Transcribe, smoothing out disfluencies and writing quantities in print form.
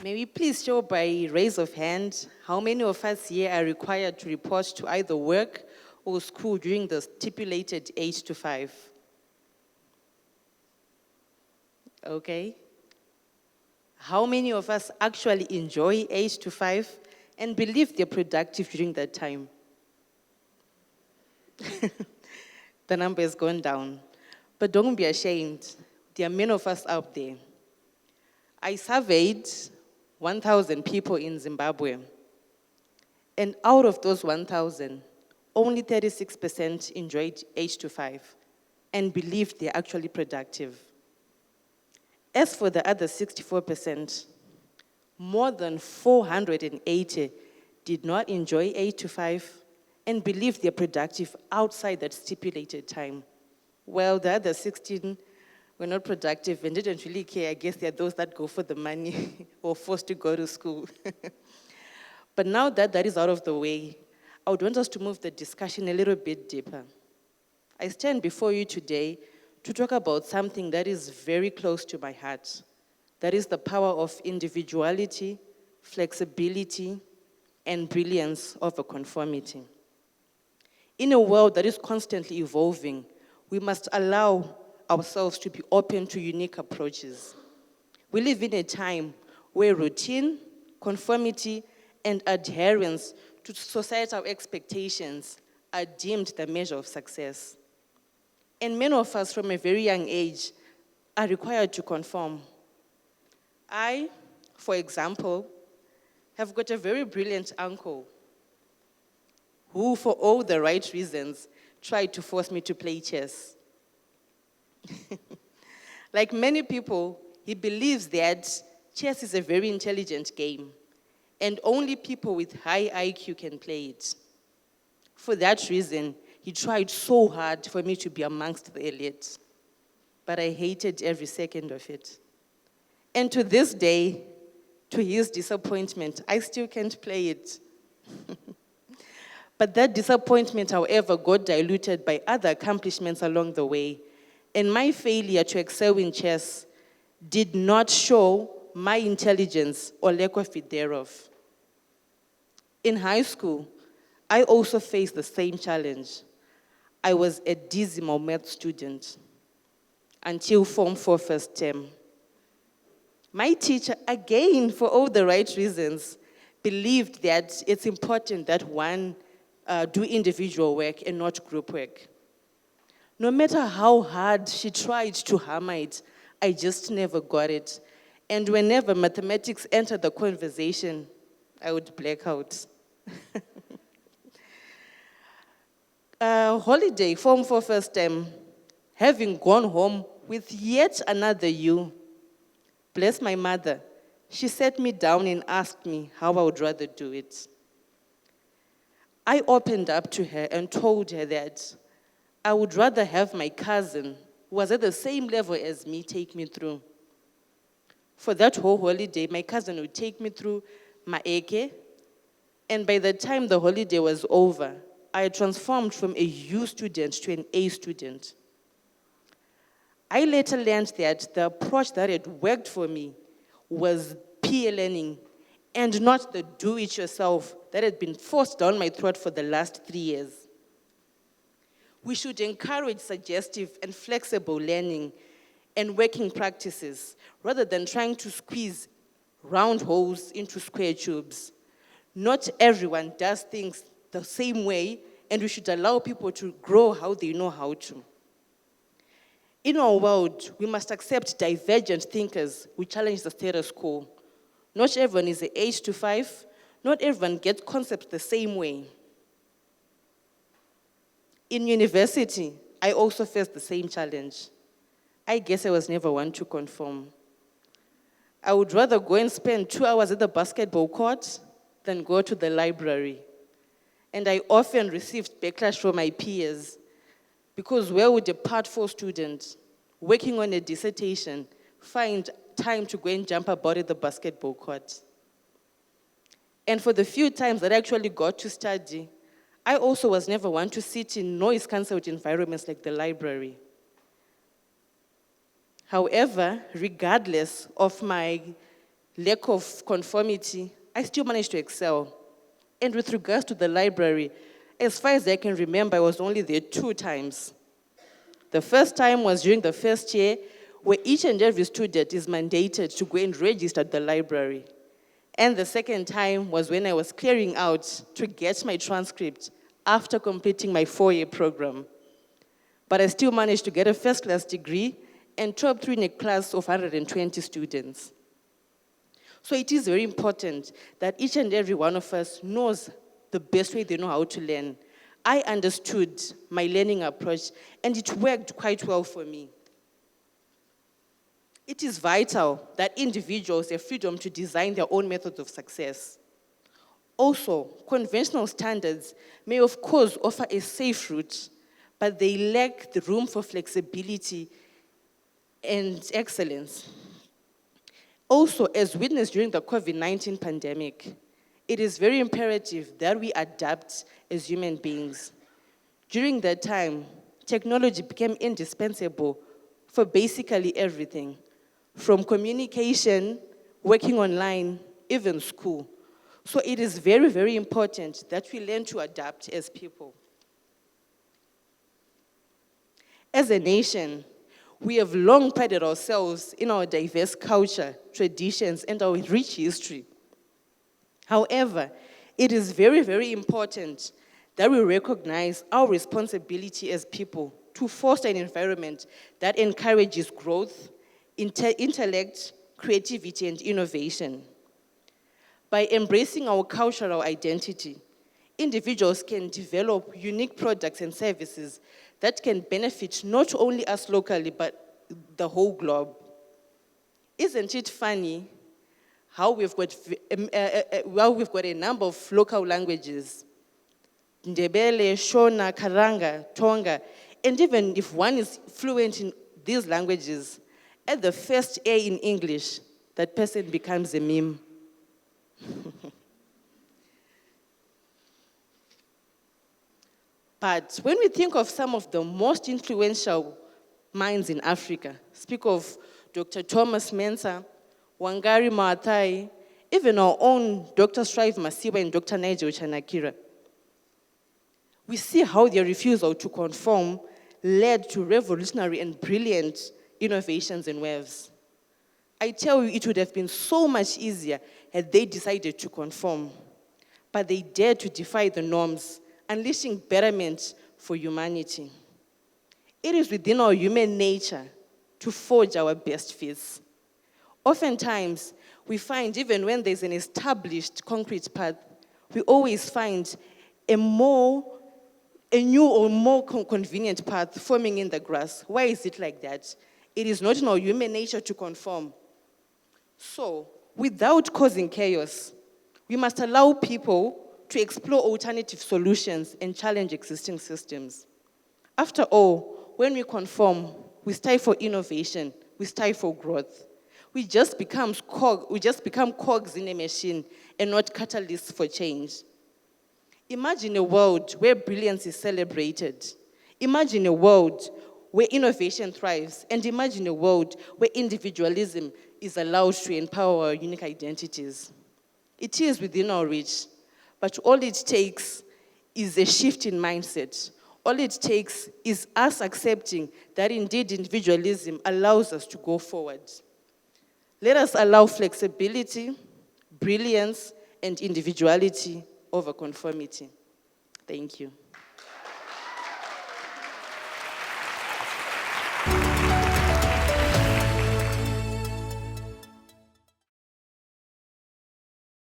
May we please show by raise of hand how many of us here are required to report to either work or school during the stipulated 8 to 5? Okay. How many of us actually enjoy 8 to 5 and believe they're productive during that time? The number has gone down. But don't be ashamed. There are many of us out there. I surveyed 1,000 people in Zimbabwe. And out of those 1,000, only 36% enjoyed 8 to 5 and believed they're actually productive. As for the other 64%, more than 480 did not enjoy 8 to 5 and believed they're productive outside that stipulated time. Well, the other 16 were not productive and didn't really care. I guess they're those that go for the money or forced to go to school. But now that that is out of the way, I would want us to move the discussion a little bit deeper. I stand before you today to talk about something that is very close to my heart. That is the power of individuality, flexibility, and brilliance of a conformity. In a world that is constantly evolving, we must allow ourselves to be open to unique approaches. We live in a time where routine, conformity, and adherence to societal expectations are deemed the measure of success. And many of us from a very young age are required to conform. I, for example, have got a very brilliant uncle who, for all the right reasons, tried to force me to play chess. Like many people, he believes that chess is a very intelligent game, and only people with high IQ can play it. For that reason, he tried so hard for me to be amongst the elite, but I hated every second of it. And to this day, to his disappointment, I still can't play it. But that disappointment, however, got diluted by other accomplishments along the way. And my failure to excel in chess did not show my intelligence or lack of it thereof. In high school, I also faced the same challenge. I was a dismal math student until Form 4 first term. My teacher, again, for all the right reasons, believed that it's important that one do individual work and not group work. No matter how hard she tried to hammer it, I just never got it. And whenever mathematics entered the conversation, I would black out. Holiday, Form 4 first term, having gone home with yet another U. Bless my mother, she sat me down and asked me how I would rather do it. I opened up to her and told her that I would rather have my cousin, who was at the same level as me, take me through. For that whole holiday, my cousin would take me through Maeke, and by the time the holiday was over, I had transformed from a U student to an A student. I later learned that the approach that had worked for me was peer learning and not the do-it-yourself that had been forced down my throat for the last 3 years. We should encourage suggestive and flexible learning and working practices rather than trying to squeeze round holes into square tubes. Not everyone does things the same way, and we should allow people to grow how they know how to. In our world, we must accept divergent thinkers who challenge the status quo. Not everyone is an 8 to 5. Not everyone gets concepts the same way. In university, I also faced the same challenge. I guess I was never one to conform. I would rather go and spend 2 hours at the basketball court than go to the library. And I often received backlash from my peers because where would a Part 4 student working on a dissertation find time to go and jump about at the basketball court? And for the few times that I actually got to study, I also was never one to sit in noise-cancelled environments like the library. However, regardless of my lack of conformity, I still managed to excel. And with regards to the library, as far as I can remember, I was only there 2 times. The first time was during the first year, where each and every student is mandated to go and register at the library. And the second time was when I was clearing out to get my transcript after completing my 4-year program. But I still managed to get a first-class degree and top 3 in a class of 120 students. So it is very important that each and every one of us knows the best way they know how to learn. I understood my learning approach, and it worked quite well for me. It is vital that individuals have freedom to design their own methods of success. Also, conventional standards may of course offer a safe route, but they lack the room for flexibility and excellence. Also, as witnessed during the COVID-19 pandemic, it is very imperative that we adapt as human beings. During that time, technology became indispensable for basically everything, from communication, working online, even school. So it is very, very important that we learn to adapt as people. As a nation, we have long prided ourselves in our diverse culture, traditions, and our rich history. However, it is very, very important that we recognize our responsibility as people to foster an environment that encourages growth, intellect, creativity, and innovation. By embracing our cultural identity, individuals can develop unique products and services that can benefit not only us locally, but the whole globe. Isn't it funny how we've got a number of local languages, Ndebele, Shona, Karanga, Tonga, and even if one is fluent in these languages, at the first A in English, that person becomes a meme. But when we think of some of the most influential minds in Africa, speak of Dr. Thomas Mensah, Wangari Maathai, even our own Dr. Strive Masiba and Dr. Nigel Chanakira, we see how their refusal to conform led to revolutionary and brilliant innovations and waves. I tell you, it would have been so much easier had they decided to conform. But they dared to defy the norms, unleashing betterment for humanity. It is within our human nature to forge our best fits. Oftentimes, we find even when there's an established concrete path, we always find a new or more convenient path forming in the grass. Why is it like that? It is not in our human nature to conform. So, without causing chaos, we must allow people to explore alternative solutions and challenge existing systems. After all, when we conform, we strive for innovation, we strive for growth. We just become cogs in a machine and not catalysts for change. Imagine a world where brilliance is celebrated. Imagine a world where innovation thrives. And imagine a world where individualism is allowed to empower our unique identities. It is within our reach, but all it takes is a shift in mindset. All it takes is us accepting that indeed individualism allows us to go forward. Let us allow flexibility, brilliance, and individuality over conformity. Thank you.